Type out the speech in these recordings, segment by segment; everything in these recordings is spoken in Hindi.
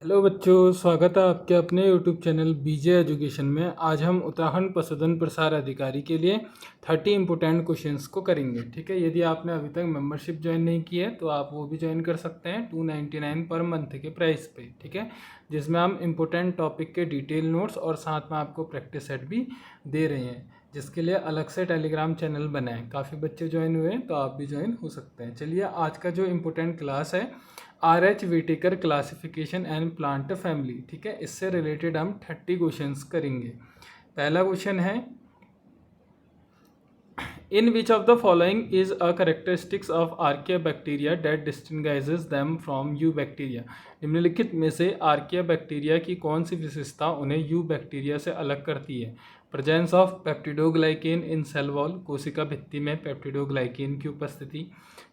हेलो बच्चों, स्वागत है आपके अपने यूट्यूब चैनल बीजे एजुकेशन में। आज हम उत्तराखंड पशुधन प्रसार अधिकारी के लिए 30 इंपोर्टेंट क्वेश्चंस को करेंगे। ठीक है, यदि आपने अभी तक मेंबरशिप ज्वाइन नहीं की है तो आप वो भी ज्वाइन कर सकते हैं 299 पर मंथ के प्राइस पे। ठीक है, जिसमें हम इम्पोर्टेंट टॉपिक के डिटेल नोट्स और साथ में आपको प्रैक्टिस सेट भी दे रहे हैं, जिसके लिए अलग से टेलीग्राम चैनल बना है। काफ़ी बच्चे ज्वाइन हुए हैं तो आप भी ज्वाइन हो सकते हैं। चलिए, आज का जो इम्पोर्टेंट क्लास है RH Whittaker classification and plant family. ठीक है, इससे रिलेटेड हम 30 क्वेश्चंस करेंगे। पहला क्वेश्चन है, in which of the following is a characteristics of archaea bacteria that distinguishes them from eubacteria. निम्नलिखित में से आर्किया बैक्टीरिया की कौन सी विशेषता उन्हें यू बैक्टीरिया से अलग करती है? Presence of peptidoglycan in cell wall, कोशिका भित्ति में पेप्टिडोग्लाइकेन की उपस्थिति।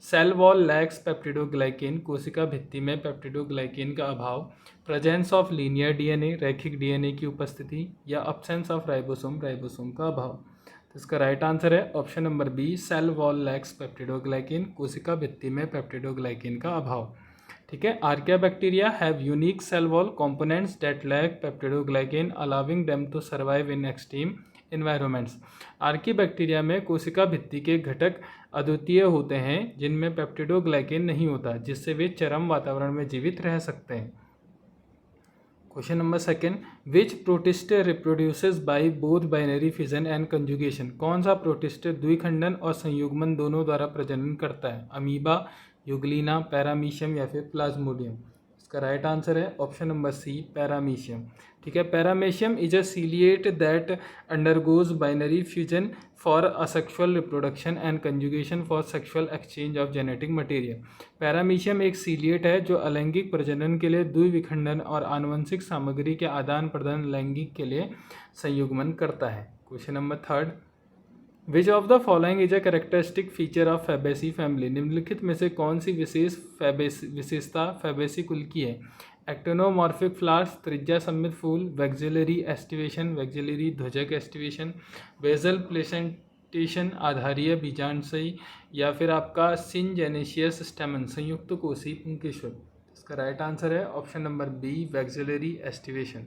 सेल वॉल लैक्स पेप्टिडोग्लाइकेन, कोशिका भित्ति में पेप्टिडोग्लाइकेन का अभाव। प्रेजेंस ऑफ लीनियर डीएनए, रैखिक डीएनए की उपस्थिति, या अब्सेंस ऑफ राइबोसोम, राइबोसोम का अभाव। तो इसका राइट आंसर है option number B, cell wall lacks peptidoglycan, कोशिका भित्ति में पेप्टिडोग्लाइकेन का अभाव। ठीक है, archaea bacteria have unique cell wall components that lack peptidoglycan allowing them to survive in extreme environments. Archaebacteria में कोशिका भित्ति के घटक अद्वितीय होते हैं जिनमें पेप्टिडोग्लाइकेन नहीं होता, जिससे वे चरम वातावरण में जीवित रह सकते हैं। Question number second, which protist reproduces by both binary fission and conjugation. कौन सा प्रोटिस्ट द्विखंडन और संयुग्मन दोनों द्वारा प्रजनन करता है? अमीबा, यूग्लिना, पैरामीशियम या फिर प्लाज्मोडियम। इसका राइट आंसर है ऑप्शन नंबर सी, पैरामीशियम। ठीक है, paramecium is a ciliate that undergoes binary fusion for asexual reproduction and conjugation for sexual exchange of genetic material. Paramecium एक सीलिएट है जो अलैंगिक प्रजनन के लिए द्विविखंडन और आनुवंशिक सामग्री के आदान प्रदान लैंगिक के लिए संयुग्मन करता है। Question number third, which of the following is a characteristic feature of Fabaceae family. निम्नलिखित में से कौन सी विशेषता फैबेसी कुल की है? एक्टिनोमॉर्फिक फ्लावर्स, त्रिज्या सम्मित फूल, वैक्सिलरी एस्टिवेशन, वैक्सिलरी ध्वजक एस्टिवेशन, बेजल प्लेसेंटेशन, आधारीय बीजांडशयी, या फिर आपका सिंजेनेशियस स्टेमन, संयुक्त कोशी पुंकेश्वर। इसका राइट आंसर है option number B, vexillary aestivation.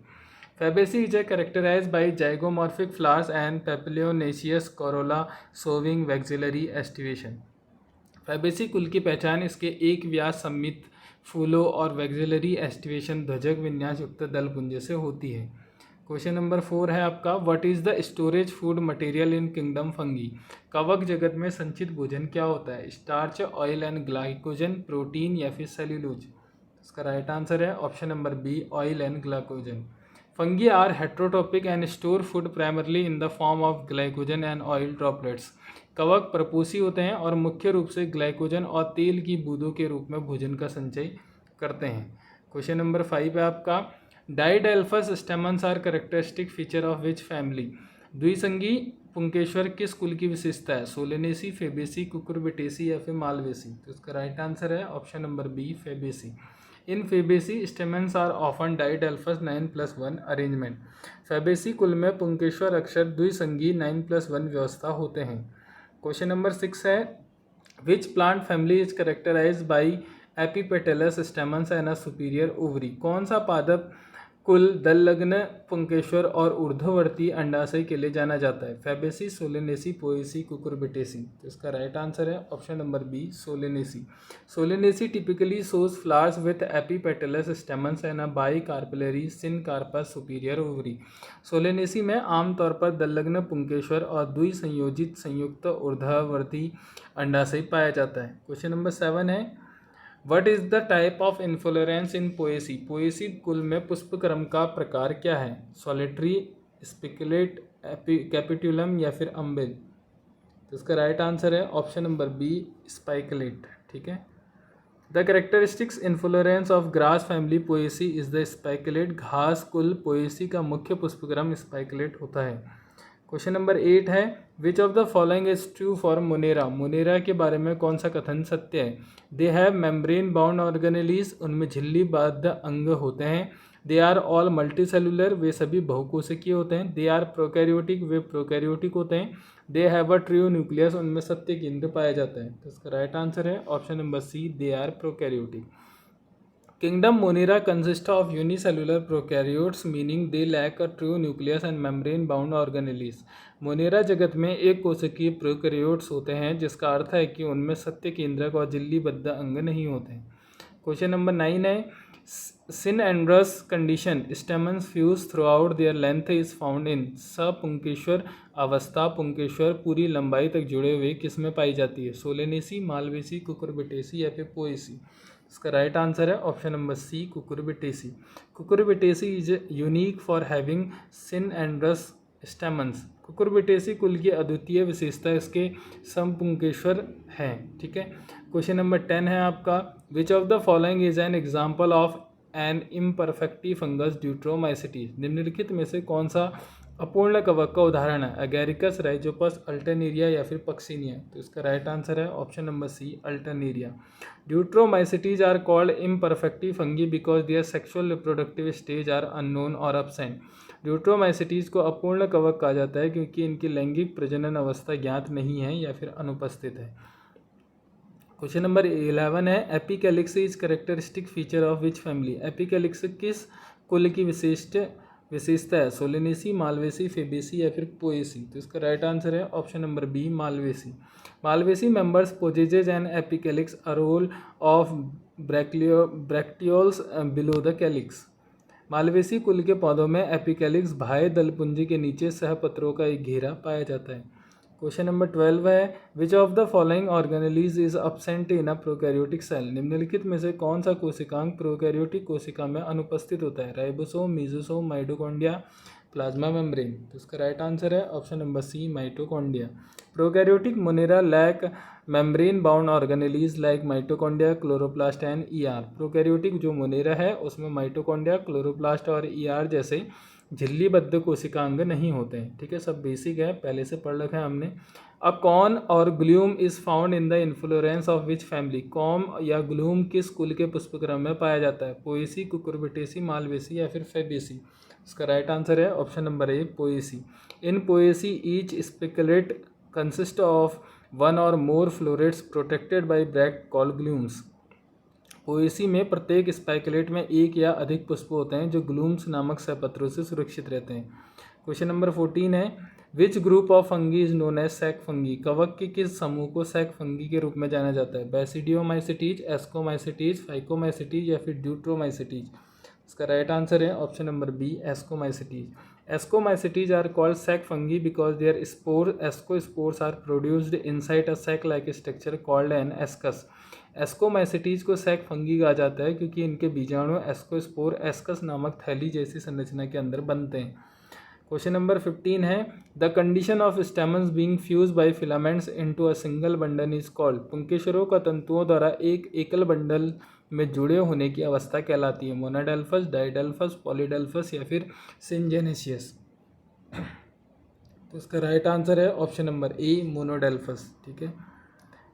Fabaceae is characterized by zygomorphic flowers and papilionaceous corolla showing vexillary estivation. Fabaceae कुल की पहचान इसके एक व्यास सम्मित फूलों और वैक्सिलरी एस्टिवेशन ध्वजक विन्यास युक्त दलपुंज से होती है। क्वेश्चन नंबर 4 है आपका, what is the storage food material in kingdom fungi. कवक जगत में संचित भोजन क्या होता है? Starch, oil and glycogen, protein या फिर सेल्यूलोज। इसका राइट आंसर है option number B, oil and glycogen. Fungi are heterotrophic and store food primarily in the form of glycogen and oil droplets. कवक प्रपोषी होते हैं और मुख्य रूप से ग्लाइकोजन और तेल की बूंदों के रूप में भोजन का संचय करते हैं। क्वेश्चन नंबर 5 है आपका, diadelphous stamens are characteristic feature of which family. द्विसंगी पुंकेश्वर किस कुल की विशेषता है? सोलेनेसी, फेबेसी, कुकुरबिटेसी या फिर मालवेसी। तो इसका राइट आंसर है option number B, Fabaceae. In Fabaceae stamens are often diadelphous 9+1 arrangement. Fabaceae कुल में पुंकेश्वर अक्षर द्विसंगी 9+1 व्यवस्था होते हैं। क्वेश्चन नंबर 6 है, which plant family is characterized by epipetalous stamens and a superior ovary. कौन सा पादप कुल दलग्न, पुंकेश्वर और ऊर्ध्ववर्ती अंडाशय के लिए जाना जाता है? Fabaceae, Solanaceae, Poaceae, Cucurbitaceae. तो इसका राइट आंसर है option number B, Solanaceae. Solanaceae typically shows flowers with epipetalous stamens and a bicarpellary syncarpous superior ovary. Solanaceae में आमतौर पर दलग्न पुंकेश्वर और द्विसंयोजित संयुक्त ऊर्ध्ववर्ती अंडाशय पाया जाता है। क्वेश्चन नंबर 7 है, what is the type of inflorescence in Poaceae. Poaceae कुल में पुष्पक्रम का प्रकार क्या है? सॉलिटरी, स्पिकुलेट, कैपिटुलम या फिर अम्बिल। तो इसका राइट आंसर है ऑप्शन नंबर बी, स्पाइकुलेट। ठीक है, the characteristics inflorescence of grass family Poaceae is the spikelet. घास कुल पोएसी का मुख्य पुष्पक्रम स्पाइकुलेट होता है। क्वेश्चन नंबर 8 है, which of the following is true for Monera. Monera के बारे में कौन सा कथन सत्य है? They have membrane bound organelles, उनमें झिल्लीबद्ध अंग होते हैं। They are all multi cellular, वे सभी बहुकोशिकीय होते हैं। दे आर प्रोकैरियोटिक, वे प्रोकैरियोटिक होते हैं। They have a true nucleus, उनमें सत्य केंद्र पाया जाता है। तो इसका राइट आंसर है option number C, they are prokaryotic. Kingdom Monera consists of unicellular prokaryotes, meaning they lack a true nucleus and membrane-bound organelles. Monera जगत में एक कोशिकीय प्रोकैरियोट्स होते हैं, जिसका अर्थ है कि उनमें सत्य केंद्रक और झिल्लीबद्ध अंग नहीं होते हैं। क्वेश्चन नंबर 9 है synandrous condition, stamens fuse throughout their length is found in सपुंकेश्वर अवस्था। पुंकेश्वर पूरी लंबाई तक जुड़े हुए किस में पाई जाती है? सोलेनेसी, मालवेसी, कुकुरबिटेसी या फिर पोएसी? इसका राइट आंसर है option number C, Cucurbitaceae. Cucurbitaceae is unique for having synandrous stamens। Cucurbitaceae कुल की अद्वितीय विशेषता इसके समपुंकेश्वर हैं। ठीक है, क्वेश्चन नंबर 10 है आपका, which of the following is an example of an imperfecti fungus deuteromycete. निम्नलिखित में से कौन सा अपूर्ण कवक का उदाहरण है? एगेरिकस, राइजोपस, अल्टरनेरिया या फिर पक्सिनिया? तो इसका राइट आंसर है option number C, Alternaria. Deuteromycetes are called imperfecti fungi because their sexual reproductive stage are unknown और अब्सेंट। ड्यूट्रोमाइसिटीज को अपूर्ण कवक कहा जाता है क्योंकि इनकी लैंगिक प्रजनन अवस्था ज्ञात नहीं है या फिर अनुपस्थित है। क्वेश्चन नंबर 11 है, epicalyx is characteristic feature of which family. Epicalyx किस कुल की विशेषता है? सोलेनेसी, मालवेसी, फेबेसी या फिर पोएसी? तो इसका राइट आंसर है option number B, Malvaceae. Malvaceae members possesses an epicalyx, a role of bracteoles below the calyx. Malvaceae कुल के पौधों में एपिकैलिक्स बाह्य दलपुंजी के नीचे सहपत्रों का एक घेरा पाया जाता है। क्वेश्चन नंबर 12 है, which of the following organelles is absent in a prokaryotic cell. निम्नलिखित में से कौन सा कोशिकांग प्रोकैरियोटिक कोशिका में अनुपस्थित होता है? Ribosome, mesosome, mitochondria, plasma membrane? तो इसका राइट आंसर है option number C, mitochondria. Prokaryotic Monera lack membrane bound organelles like mitochondria, chloroplast and ER. Prokaryotic जो मोनेरा है उसमें माइटोकॉन्ड्रिया, क्लोरोप्लास्ट और ईआर जैसे झिल्लीबद्ध कोशिकांग नहीं होते हैं। ठीक है, सब बेसिक है, पहले से पढ़ रखा है हमने। अ कॉर्न और gloom is found in the inflorescence of which family. Com या ग्लूम किस कुल के पुष्पक्रम में पाया जाता है? पोएसी, कुकुरबिटेसी, मालवेसी या फिर फेबेसी? इसका राइट आंसर है option number A, Poaceae. In Poaceae each spikelet consist of one और more florets protected by bract called glumes. Poaceae में प्रत्येक स्पाइकुलेट में एक या अधिक पुष्प होते हैं जो ग्लूम्स नामक सहपत्रों से सुरक्षित रहते हैं। क्वेश्चन नंबर 14 है, which group of fungi is known as sac fungi. कवक के किस समूह को सैक फंगी के रूप में जाना जाता है? बैसिडियोमाइसिटीज, एस्कोमाइसिटीज, फाइकोमाइसिटीज या फिर ड्यूट्रोमाइसिटीज? इसका राइट आंसर है option number B, Ascomycetes. Ascomycetes are called sac fungi because their spore ascospores are produced inside a sac like structure called an ascus. Ascomycetes को सैक फंगी कहा जाता है क्योंकि इनके बीजाणु एस्कोस्पोर एस्कस नामक थैली जैसी संरचना के अंदर बनते हैं। क्वेश्चन नंबर 15 है, the condition of stamens being fuse by filaments into a single bundle is called. पुंकेश्वरों का तंतुओं द्वारा एक एकल बंडल में जुड़े होने की अवस्था कहलाती है? मोनोडेल्फस, डाइडेल्फस, पॉलीडेल्फस या फिर सिंजेनेसियस? तो इसका राइट आंसर है ऑप्शन नंबर ए, मोनोडेल्फस। ठीक है,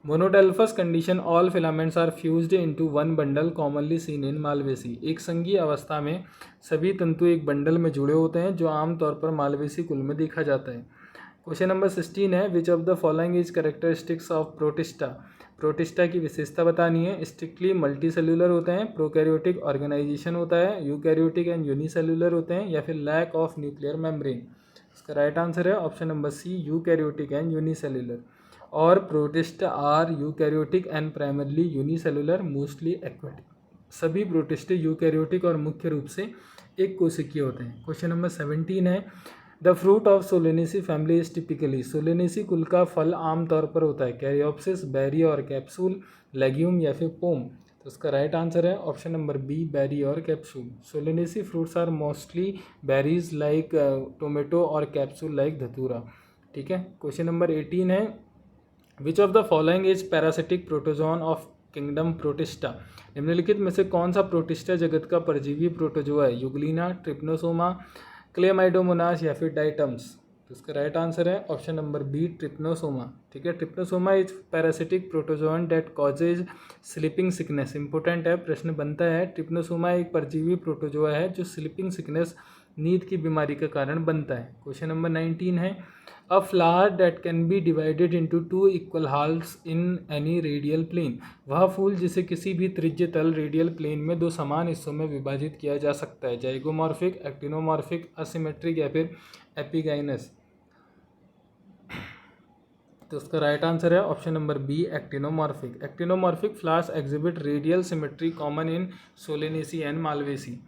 monadelphous condition all filaments are fused into one bundle commonly seen in Malvaceae. एक संघीय अवस्था में सभी तंतु एक बंडल में जुड़े होते हैं जो आमतौर पर मालवेसी कुल में देखा जाता है। क्वेश्चन नंबर 16 है, which of the following is characteristics of protista. Protista की विशेषता बतानी है। स्ट्रिक्टली मल्टी सेल्यूलर होते हैं, प्रोकैरियोटिक ऑर्गेनाइजेशन होता है, यूकैरियोटिक एंड यूनिसेल्यूलर होते हैं या फिर लैक ऑफ न्यूक्लियर मेम्ब्रेन? इसका राइट आंसर है option number C, eukaryotic and unicellular. और Protista are eukaryotic and primarily unicellular mostly aquatic. सभी प्रोटिस्ट यूकैरियोटिक और मुख्य रूप से एक कोशिकीय होते हैं। क्वेश्चन नंबर 17 है, the fruit of Solanaceae family is typically. Solanaceae कुल का फल आमतौर पर होता है कैरियोप्सिस, बेरी और कैप्सूल, लेग्यूम या फिर पोम? तो इसका राइट आंसर है ऑप्शन नंबर बी, बेरी और capsule. Solanaceae fruits are mostly berries like tomato और कैप्सूल लाइक धतूरा। ठीक है, क्वेश्चन नंबर 18 है, which of the following is parasitic protozoan of kingdom Protista. निम्नलिखित में से कौन सा प्रोटिस्टा जगत का परजीवी प्रोटोजोआ है? यूग्लिना, ट्रिप्नोसोमा, क्लेमाइडोमोनास या फिर डाइटम्स? तो इसका राइट आंसर है ऑप्शन नंबर बी, ट्रिप्नोसोमा। ठीक है, Trypanosoma is parasitic protozoan that causes sleeping sickness. Important है, प्रश्न बनता है। ट्रिप्नोसोमा एक परजीवी प्रोटोजोआ है जो स्लीपिंग सिकनेस, नींद की बीमारी का कारण बनता है। क्वेश्चन नंबर 19 है, a flower that can be divided into 2 equal halves in any radial plane, वह फूल जिसे किसी भी त्रिज्य तल रेडियल प्लेन में 2 समान हिस्सों में विभाजित किया जा सकता है। जाइगोमॉर्फिक, एक्टिनोमॉर्फिक, असिमेट्रिक या फिर एपिगाइनस। तो उसका राइट आंसर है option number B, actinomorphic. Actinomorphic flowers exhibit radial symmetry common in Solanaceae and Malvaceae.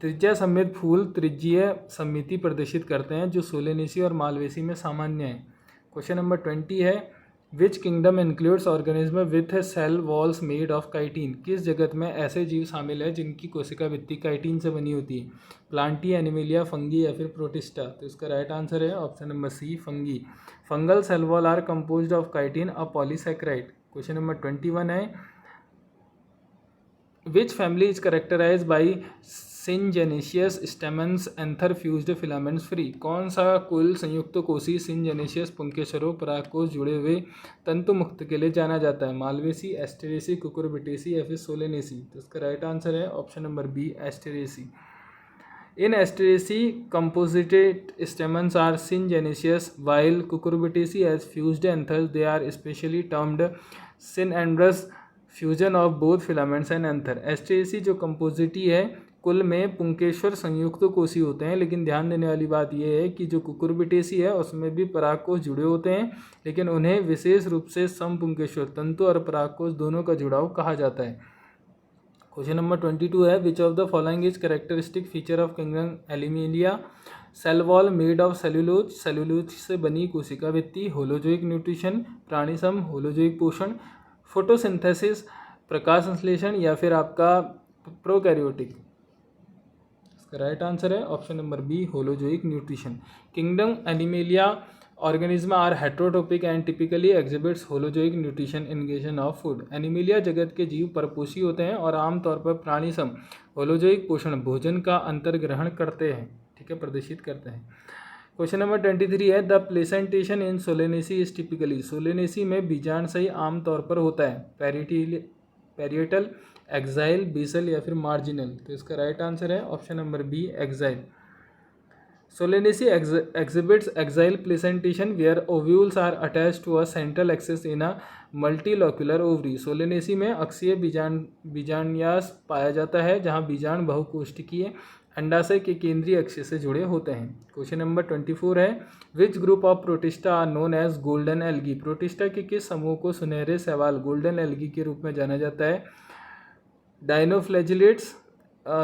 त्रिज्या समेत फूल त्रिज्यीय सममिति प्रदर्शित करते हैं जो सोलेनेसी और मालवेसी में सामान्य है। क्वेश्चन नंबर 20 है, which kingdom includes organism with cell walls made of chitin. किस जगत में ऐसे जीव शामिल है जिनकी कोशिका भित्ति काइटिन से बनी होती है? प्लांटी, एनिमेलिया, फंगी या फिर प्रोटिस्टा। तो इसका राइट आंसर है option number C, fungi. Fungal cell wall are composed of chitin, a polysaccharide. Question number 21 है, which family is characterized by syngenesious stamens anther fused filaments free. कौन सा कुल संयुक्त कोशी सिंजेनेशियस पुंकेसरों परागकोश जुड़े हुए तंतु मुक्त के लिए जाना जाता है? मालवेसी, एस्टेरेसी, कुकुरबिटेसी या फिर सोलेनेसी। तो इसका राइट आंसर है option number B, Asteraceae. In Asteraceae composited stamens are syngenesious while cucurbitaceae has fused anthers. They are especially termed synandrous fusion of both filaments and anther. Asteraceae जो कंपोजिटी है कुल में पुंकेश्वर संयुक्त कोशी होते हैं, लेकिन ध्यान देने वाली बात यह है कि जो कुकुरबिटेसी है उसमें भी परागकोश जुड़े होते हैं, लेकिन उन्हें विशेष रूप से समपुंकेश्वर तंतु और परागकोश दोनों का जुड़ाव कहा जाता है। क्वेश्चन नंबर 22 है, which of the following is characteristic feature of kingdom Animalia. Cell wall made of cellulose, cellulose से बनी कोशिका भित्ति। होलोजोइक न्यूट्रिशन, प्राणिसम, होलोजोइक पोषण, फोटोसिंथेसिस, प्रकाश संश्लेषण या फिर आपका प्रोकैरियोटिक। इसका राइट आंसर है option number B, holozoic nutrition. Kingdom Animalia organism are heterotrophic and typically exhibits holozoic nutrition ingestion of food. Animalia जगत के जीव परपोषी होते हैं और आमतौर पर प्राणिसम होलोजोइक पोषण भोजन का अंतर्ग्रहण करते हैं, ठीक है, प्रदर्शित करते हैं। क्वेश्चन नंबर 23 है, the placentation in Solanaceae is typically. Solanaceae में बीजांडसही आमतौर पर होता है? पैरिएटल, एक्साइल, बेसल या फिर मार्जिनल। तो इसका राइट आंसर है option number B, axile. Solanaceae exhibits axial placentation where ovules are attached to a central axis in a multilocular ovary. Solanaceae में अक्षीय बीजांड्यास पाया जाता है जहाँ बीजांड बहुकोशिकीय अंडाशय के केंद्रीय अक्ष से जुड़े होते हैं। क्वेश्चन नंबर 24 है, which group of Protista are known as golden algae. Protista के किस समूह को सुनहरे शैवाल गोल्डन एल्गी के रूप में जाना जाता है? डाइनोफ्लैजिलेट्स,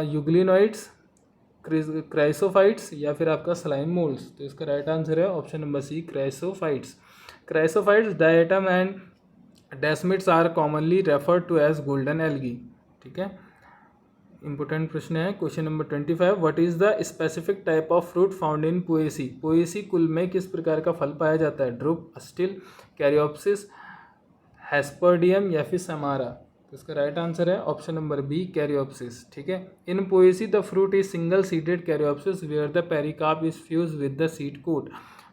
यूग्लिनोइड्स, क्राइसोफाइट्स या फिर आपका स्लाइम मोल्ड्स। तो इसका राइट आंसर है option number C, chrysophytes. Chrysophytes, diatom and desmids are commonly referred to as golden algae, ठीक है। इंपोर्टेंट प्रश्न है question number 25, what is the specific type of fruit found in Poaceae. Poaceae कुल में किस प्रकार का फल पाया जाता है? ड्रुप, अस्टिल, कैरियोप्सिस, हेस्पर्डियम या फिर समारा। तो इसका राइट आंसर है ऑप्शन नंबर बी, कैरियोप्सिस, ठीक है। In Poaceae the fruit is single seeded caryopsis where the pericarp is fuse with the seed coat.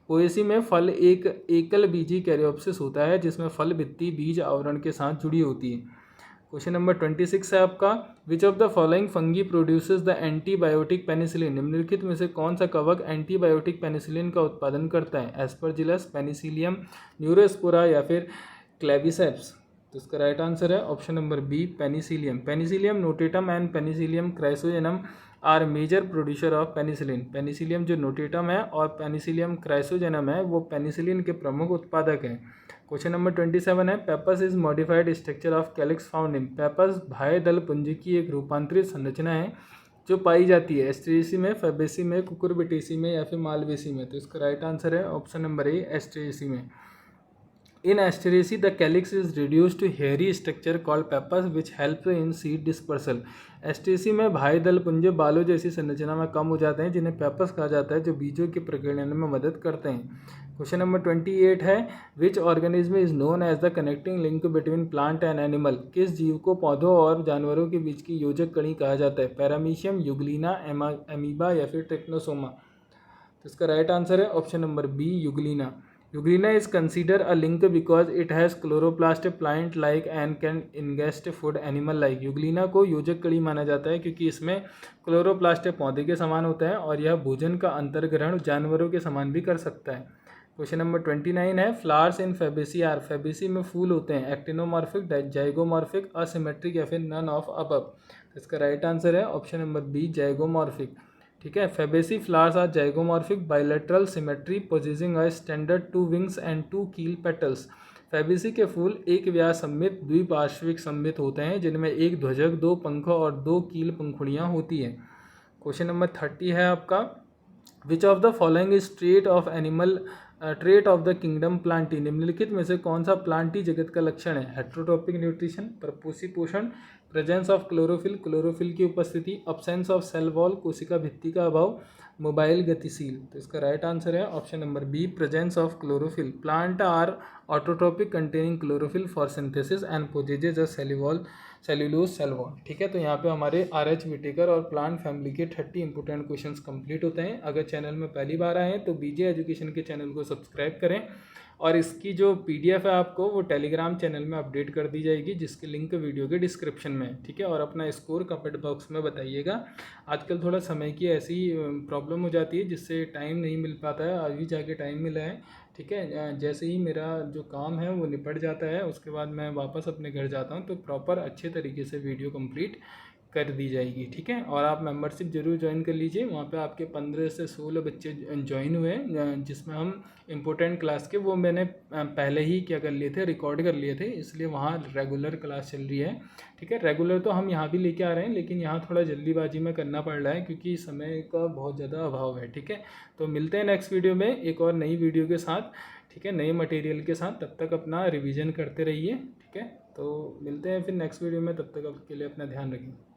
Poaceae में फल एक एकल बीजी कैरियोप्सिस होता है जिसमें फल भित्ति बीज आवरण के साथ जुड़ी होती है। क्वेश्चन नंबर 26 है आपका, which of the following fungi produces the antibiotic penicillin. निम्नलिखित में से कौन सा कवक एंटीबायोटिक पेनिसिलिन का उत्पादन करता है? एस्परजिलस, पेनिसिलियम, न्यूरोस्पोरा या फिर क्लेविसेप्स। तो इसका राइट आंसर है option number B, Penicillium. Penicillium notatum and Penicillium chrysogenum are major producer of penicillin. Penicillium जो नोटेटम है और पेनिसिलियम क्राइसोजेनम है वो पेनिसिलिन के प्रमुख उत्पादक हैं। क्वेश्चन नंबर 27 है, pappus is modified structure of calyx found in. Pappus बाह्य दल पुंज की एक रूपांतरित संरचना है जो पाई जाती है एस्टेरेसी में, फैबेसी में, कुकुरबिटेसी में या फिर मालवेसी में। तो इसका राइट आंसर है ऑप्शन नंबर ए, एस्टेरेसी में। In Asteraceae, the calyx is reduced to hairy structure called pappus, which helps in seed dispersal. Asteraceae में बाह्य दल पुंज बालों जैसी संरचना में कम हो जाते हैं जिन्हें पेपस कहा जाता है, जो बीजों के प्रकीर्णन में मदद करते हैं। क्वेश्चन नंबर 28 है, which organism is known as the connecting link between plant and animal. किस जीव को पौधों और जानवरों के बीच की योजक कड़ी कहा जाता है? पैरामीशियम, युग्लिना, एमीबा या फिर टेक्नोसोमा। तो इसका राइट आंसर है option number B, Euglena. Euglena is considered a link because it has chloroplast plant-like and can ingest food animal-like. Euglena को योजक कड़ी माना जाता है क्योंकि इसमें क्लोरोप्लास्ट पौधे के समान होता है और यह भोजन का अंतर्ग्रहण जानवरों के समान भी कर सकता है। क्वेश्चन नंबर 29 है, flowers in Fabaceae are, Fabaceae में फूल होते हैं एक्टिनोमॉर्फिक, जाइगोमॉर्फिक, असिमेट्रिक या फिर नन ऑफ अबव। तो इसका राइट आंसर है ऑप्शन नंबर बी, जाइगोमॉर्फिक। ठीक है, Fabaceae flowers are zygomorphic, bilateral symmetry, possessing a standard 2 wings and 2 keel petals. Fabaceae के फूल एक व्यास सममित द्विपार्श्विक सममित होते हैं जिनमें एक ध्वजक, 2 पंख और 2 कील पंखुड़ियाँ होती हैं। क्वेश्चन नंबर 30 है आपका, which of the following is trait of animal trait of the kingdom Plantae, निम्नलिखित में से कौन सा प्लांटी जगत का लक्षण है? हेट्रोटॉपिक न्यूट्रिशन, परपोषी पोषण, प्रेजेंस ऑफ क्लोरोफिल, क्लोरोफिल की उपस्थिति, अब्सेंस ऑफ सेल वॉल, कोशिका भित्ति का अभाव, मोबाइल गतिशील। तो इसका राइट आंसर है option number B, presence of chlorophyll. Plant are autotrophic containing chlorophyll for synthesis and possesses a cellulose cell wall. ठीक है, तो यहाँ पे हमारे RH विटेकर और प्लांट फैमिली के 30 इंपोर्टेंट क्वेश्चंस कंप्लीट होते हैं। अगर चैनल में पहली बार आए हैं तो BJ एजुकेशन के चैनल को सब्सक्राइब करें और इसकी जो PDF है आपको वो टेलीग्राम चैनल में अपडेट कर दी जाएगी, जिसकी लिंक वीडियो के डिस्क्रिप्शन में है। ठीक है, और अपना स्कोर कमेंट बॉक्स में बताइएगा। आजकल थोड़ा समय की ऐसी प्रॉब्लम हो जाती है जिससे टाइम नहीं मिल पाता है, अभी जाके टाइम मिला है। ठीक है, जैसे ही मेरा जो काम है वो निपट जाता है उसके बाद मैं वापस अपने घर जाता हूँ तो प्रॉपर अच्छे तरीके से वीडियो कंप्लीट कर दी जाएगी। ठीक है, और आप मेंबरशिप जरूर ज्वाइन कर लीजिए, वहाँ पे आपके 15 से 16 बच्चे ज्वाइन हुए हैं जिसमें हम इम्पोर्टेंट क्लास के वो मैंने पहले ही क्या कर लिए थे, रिकॉर्ड कर लिए थे, इसलिए वहाँ रेगुलर क्लास चल रही है। ठीक है, रेगुलर तो हम यहाँ भी लेके आ रहे हैं लेकिन यहाँ थोड़ा जल्दीबाजी में करना पड़ रहा है क्योंकि समय का बहुत ज़्यादा अभाव है। ठीक है, तो मिलते हैं नेक्स्ट वीडियो में एक और नई वीडियो के साथ। ठीक है, नए मटेरियल के साथ, तब तक अपना रिवीजन करते रहिए। ठीक है, तो मिलते हैं फिर नेक्स्ट वीडियो में, तब तक के लिए अपना ध्यान रखें।